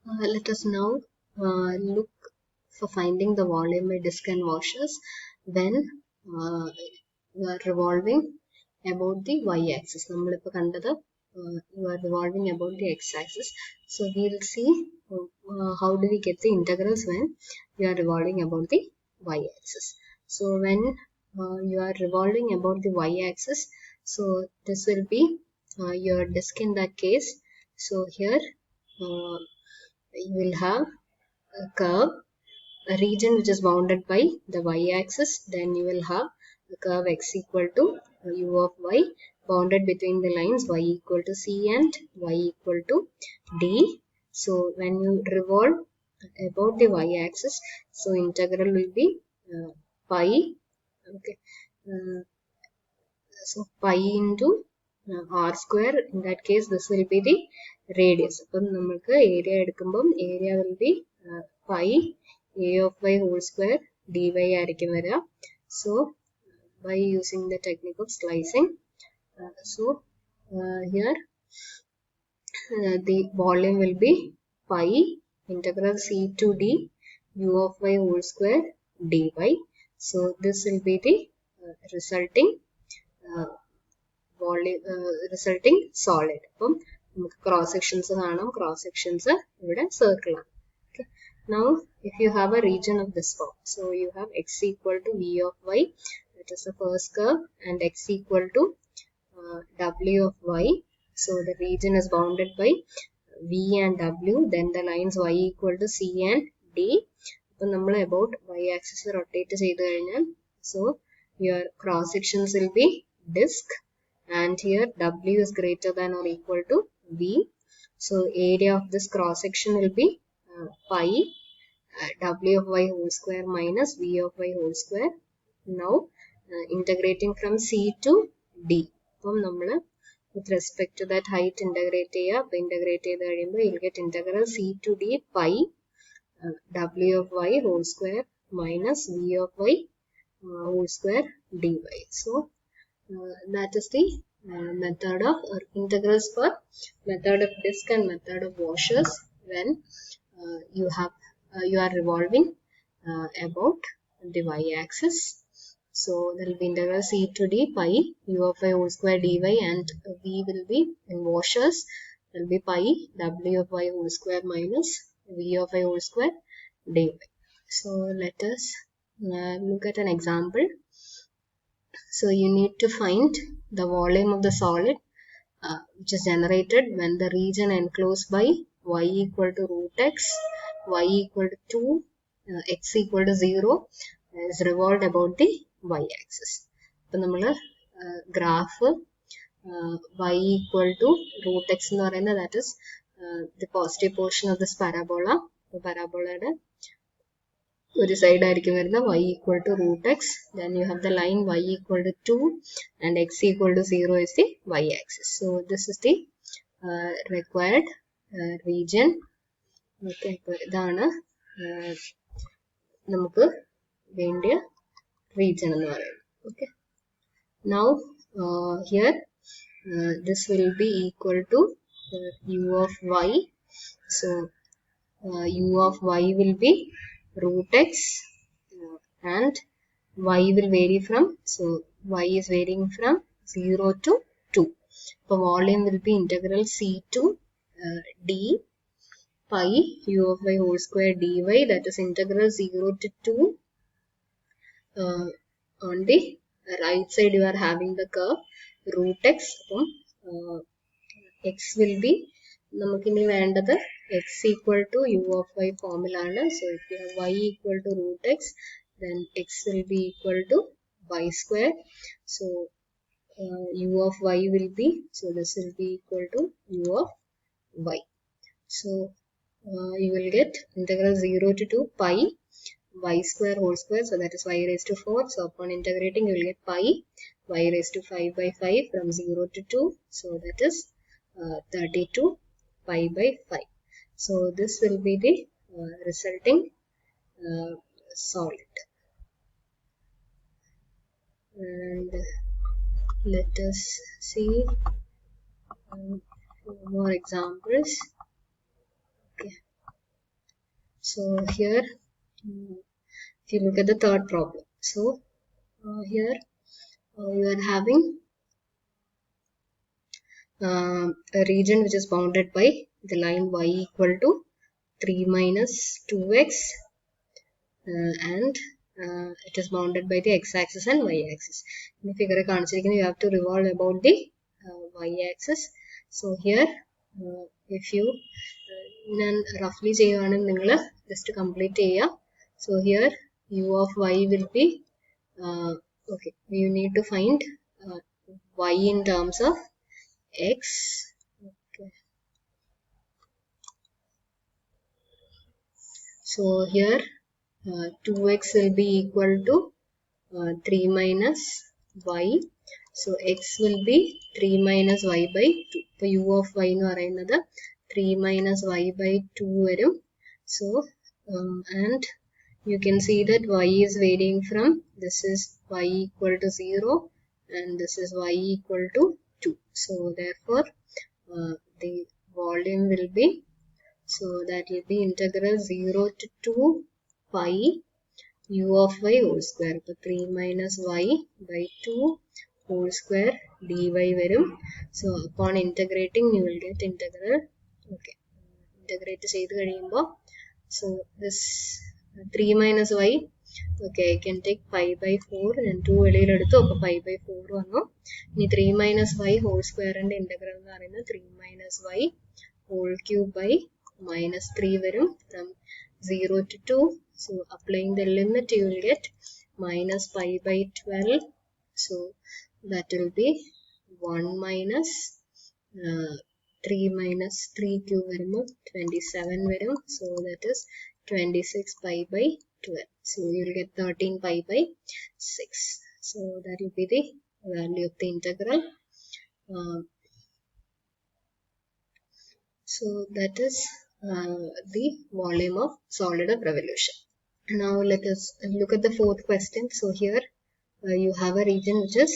Let us now look for finding the volume by disk and washers when you are revolving about the y-axis. നമ്മളിപ്പോൾ കണ്ടത് you are revolving about the x-axis. So we'll see how do we get the integrals when you are revolving about the y-axis. So when you are revolving about the y-axis, so this will be your disk in that case. So here you will have a curve, a region which is bounded by the y-axis. Then you will have the curve x equal to u of y bounded between the lines y equal to c and y equal to d. So when you revolve about the y-axis, so integral will be pi. Okay, so pi into r square. In that case, this will be the radius. അപ്പം നമുക്ക് area എടുക്കുമ്പം area will be pi a of y whole square dy ആയിരിക്കും വരിക. So by using the technique of slicing, here the volume will be pi integral c to d u of y whole square dy. So this will be the resulting resulting solid. അപ്പം നമുക്ക് cross sections കാണാം. Cross sections ഇവിടെ circle ആണ്. Okay. Now if you have a region of this form, so you have x equal to v of y, that is the first curve, and x equal to w of y. So the region is bounded by v and w, then the lines y equal to c and d. അപ്പം നമ്മൾ about y axis rotate ചെയ്തു കഴിഞ്ഞാൽ, so your cross sections will be disk, and here w is greater than or equal to v. So area of this cross section will be pi w of y whole square minus v of y whole square. Now integrating from c to d. അപ്പം നമ്മൾ with respect to that height integrate ചെയ്യുക. അപ്പോൾ integrate ചെയ്ത് കഴിയുമ്പോൾ you'll get integral c to d pi w of y whole square minus v of y whole square dy. So that is the method of integrals for method of disk and method of washers when you are revolving about the y-axis. So there will be integral c to d pi u of y whole square dy, and v will be in washers. There will be pi w of y whole square minus v of y whole square dy. So let us look at an example. So you need to find the volume of the solid which is generated when the region enclosed by y equal to root x, y equal to 2, x equal to 0 is revolved about the y-axis. അപ്പം നമ്മൾ graph y equal to root x എന്ന് പറയുന്നത്, that is the positive portion of this parabola. പരാബോളയുടെ ഒരു side ആയിരിക്കും വരുന്നത് y equal to root x. Then you have the line y equal to 2 and x equal to 0 is the y-axis. So this is the required region. Okay, അപ്പോൾ ഇതാണ് നമുക്ക് വേണ്ടിയ region എന്ന് പറയുന്നത്. Okay. Now here this will be equal to u of y. So u of y will be root x and y will vary from, so y is varying from 0 to 2. So volume will be integral c to d pi u of y whole square dy, that is integral 0 to 2. On the right side you are having the curve root x. X will be നമുക്കിനി വേണ്ടത് x equal to u of y ഫോമിലാണ്. So if you have y equal to root x, then x will be equal to y square. So u of y will be, so this will be equal to u of y. So you will get integral 0 to 2 pi y square whole square, so that is y raised to 4. So upon integrating you will get pi y raised to 5 by 5 from 0 to 2. So that is 32 pi by 5. So this will be the resulting solid. And let us see more examples. Okay. So here, if you look at the third problem, so here you are having a region which is bounded by the line y equal to 3 minus 2x and it is bounded by the x-axis and y-axis. In the figure you have to revolve about the y-axis. So here if you roughly just to complete here. So here u of y will be okay, you need to find y in terms of x. Okay. So here 2x will be equal to 3 minus y. So x will be 3 minus y by 2. So u of y nu parayunnathu 3 minus y by 2 varum. So and you can see that y is varying from, this is y equal to 0 and this is y equal to 2. So therefore the volume will be, so that will be integral 0 to 2 pi u of y whole square. So 3 minus y by 2 whole square dy varum. So upon integrating you will get integral. Okay, integrate ചെയ്തു കഴിയുമ്പോൾ, so this 3 minus y, okay, I can take pi by 4 and 2 വെളിയിലെടുത്തു, അപ്പോൾ pi by 4 വന്നു. ഇനി 3 minus y whole square ന്റെ integral എന്ന് പറയുന്നത് 3 minus y whole cube by minus 3 varum from 0 to 2. So applying the limit you will get minus pi by 12. So that will be 1 minus 3 minus 3 cube varum 27 varum. So that is 26 pi by 12. So you will get 13 pi by 6. So that will be the value of the integral. So that is the volume of solid of revolution. Now let us look at the fourth question. So here you have a region which is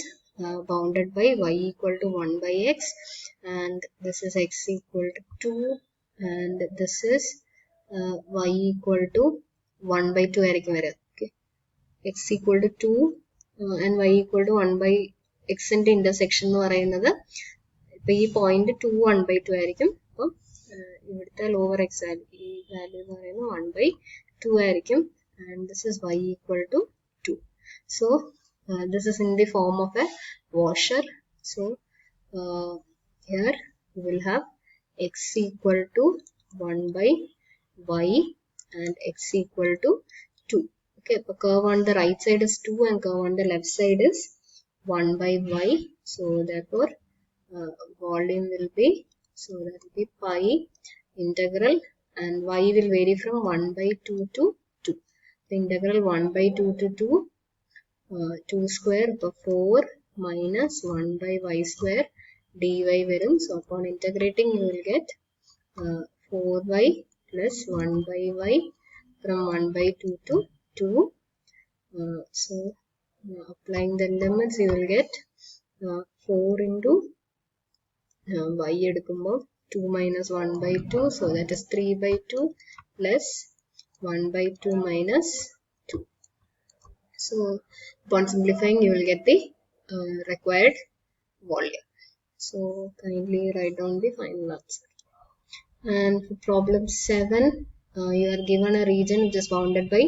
bounded by y equal to 1 by x and this is x equal to 2 and this is y equal to 1 by 2 ആയിരിക്കും വരിക. Okay, x equal to 2 and y equal to 1 by x ന്റെ intersection എന്ന് പറയുന്നത് ഇപ്പോൾ ഈ point 2 1 by 2 ആയിരിക്കും. അപ്പം ഇവിടുത്തെ ലോവർ എക്സ് വാല്യൂ, ഈ വാല്യൂ എന്ന് പറയുന്നത് 1 by 2 ആയിരിക്കും and this is y equal to 2. So this is in the form of a washer. So here you will have x equal to 1 by y and x equal to 2. Okay, so curve on the right side is 2 and curve on the left side is 1 by y. So therefore volume will be, so that will be pi integral and y will vary from 1 by 2 to 2. The integral 1 by 2 to 2, 2 square, so 4 minus 1 by y square dy varum. So upon integrating you will get 4y plus 1 by y from 1 by 2 to 2. So applying the limits you will get 4 into y എടുക്കുമ്പോൾ 2 minus 1 by 2, so that is 3 by 2 plus 1 by 2 minus 2. So upon simplifying you will get the required volume. So kindly write down the final answer. And for problem 7, you are given a region which is bounded by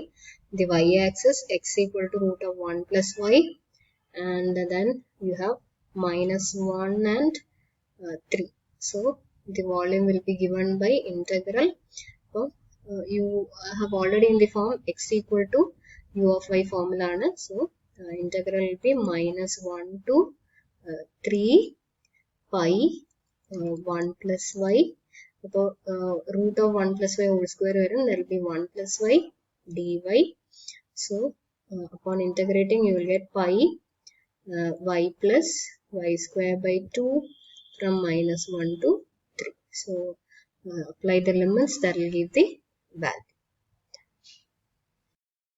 the y-axis x equal to root of 1 plus y and then you have minus 1 and 3. So the volume will be given by integral. So you have already in the form x equal to u of y formula. So integral will be minus 1 to 3 pi 1 plus y. So root of 1 plus y whole square varum, there will be 1 plus y dy. So upon integrating you will get pi y plus y square by 2 from minus 1 to 3. So apply the limits, that will give the value.